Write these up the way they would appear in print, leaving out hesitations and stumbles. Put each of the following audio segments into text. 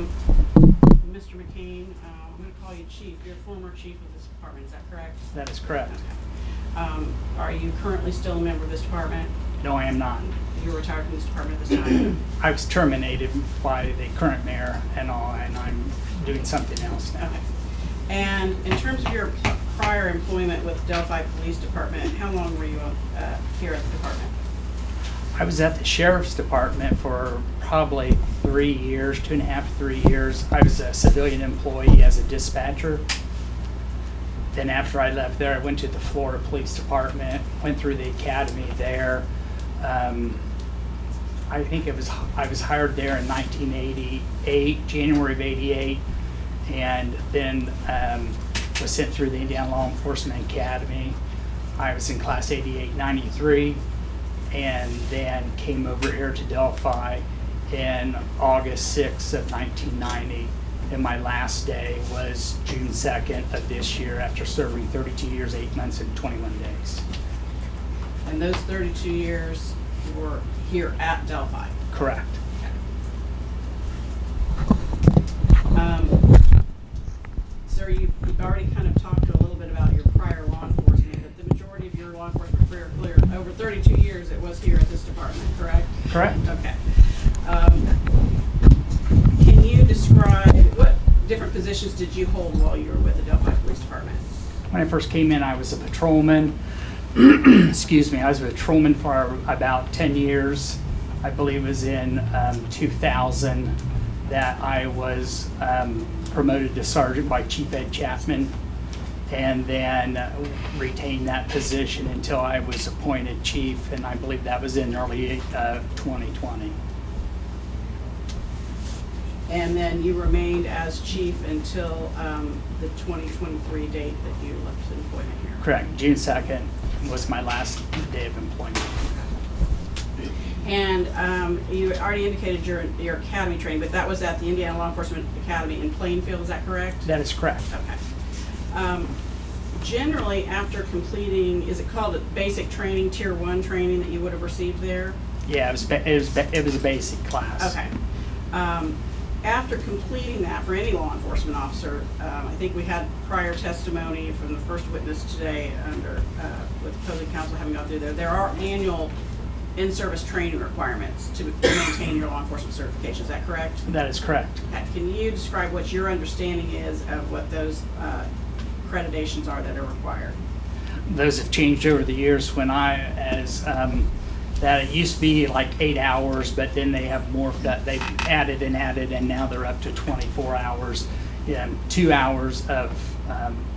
Mr. McCain, I'm going to call you chief. You're former chief of this department, is that correct? That is correct. Okay. Are you currently still a member of this department? No, I am not. You were retired from this department at this time? I was terminated by the current mayor and all, and I'm doing something else now. Okay. And in terms of your prior employment with Delphi Police Department, how long were you here at the department? I was at the sheriff's department for probably 3 years, 2.5, 3 years. I was a civilian employee as a dispatcher. Then after I left there, I went to the Florida Police Department, went through the academy there. I think I was hired there in 1988, January of '88, and then was sent through the Indiana Law Enforcement Academy. I was in class 88-93, and then came over here to Delphi in August 6th of 1990. And my last day was June 2nd of this year after serving 32 years, 8 months, and 21 days. And those 32 years were here at Delphi? Correct. Sir, you've already kind of talked a little bit about your prior law enforcement, but the majority of your law enforcement career, over 32 years, it was here at this department, correct? Correct. Okay. Can you describe what different positions did you hold while you were with the Delphi Police Department? When I first came in, I was a patrolman. Excuse me, I was a patrolman for about 10 years. I believe it was in 2000 that I was promoted to sergeant by Chief Ed Chapman, and then retained that position until I was appointed chief, and I believe that was in early 2020. And then you remained as chief until the 2023 date that you left employment here? Correct. June 2nd was my last day of employment. And you already indicated your academy training, but that was at the Indiana Law Enforcement Academy in Plainfield, is that correct? That is correct. Okay. Generally, after completing, is it called a basic training, tier 1 training that you would have received there? Yeah, it was a basic class. Okay. After completing that, for any law enforcement officer, I think we had prior testimony from the first witness today with opposing counsel having gone through there are annual in-service training requirements to maintain your law enforcement certification. Is that correct? That is correct. Okay. Can you describe what your understanding is of what those accreditations are that are required? Those have changed over the years. That it used to be like 8 hours, but then they have morphed that they've added, and now they're up to 24 hours. 2 hours of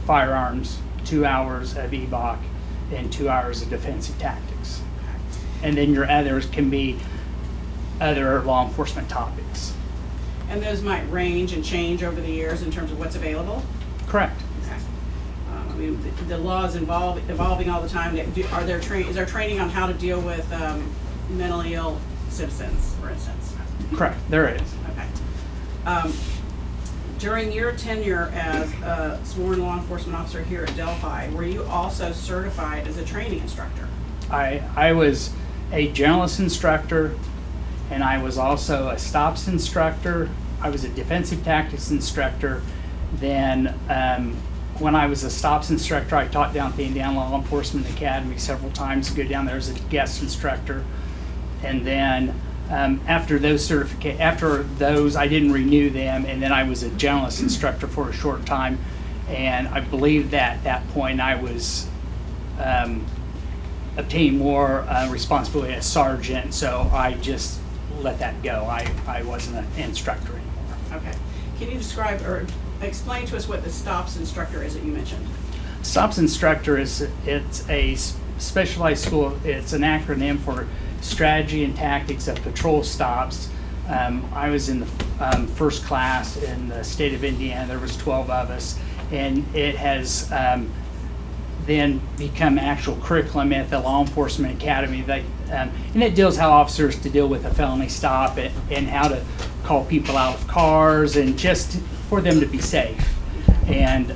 firearms, 2 hours of EBOC, and 2 hours of defensive tactics. And then your others can be other law enforcement topics. And those might range and change over the years in terms of what's available? Correct. Okay. I mean, the law is evolving all the time. Is there training on how to deal with mentally ill citizens, for instance? Correct. There is. Okay. During your tenure as a sworn law enforcement officer here at Delphi, were you also certified as a training instructor? I was a generalist instructor, and I was also a stops instructor. I was a defensive tactics instructor. Then when I was a stops instructor, I taught down at the Indiana Law Enforcement Academy several times to go down there as a guest instructor. And then after those, I didn't renew them, and then I was a generalist instructor for a short time. And I believe that at that point I was obtaining more responsibility as sergeant, so I just let that go. I wasn't an instructor anymore. Okay. Can you describe or explain to us what the stops instructor is that you mentioned? Stops instructor it's a specialized school. It's an acronym for Strategy and Tactics of Patrol Stops. I was in the first class in the state of Indiana. There was 12 of us, and it has then become actual curriculum at the Law Enforcement Academy. And it deals how officers to deal with a felony stop and how to call people out of cars and just for them to be safe. And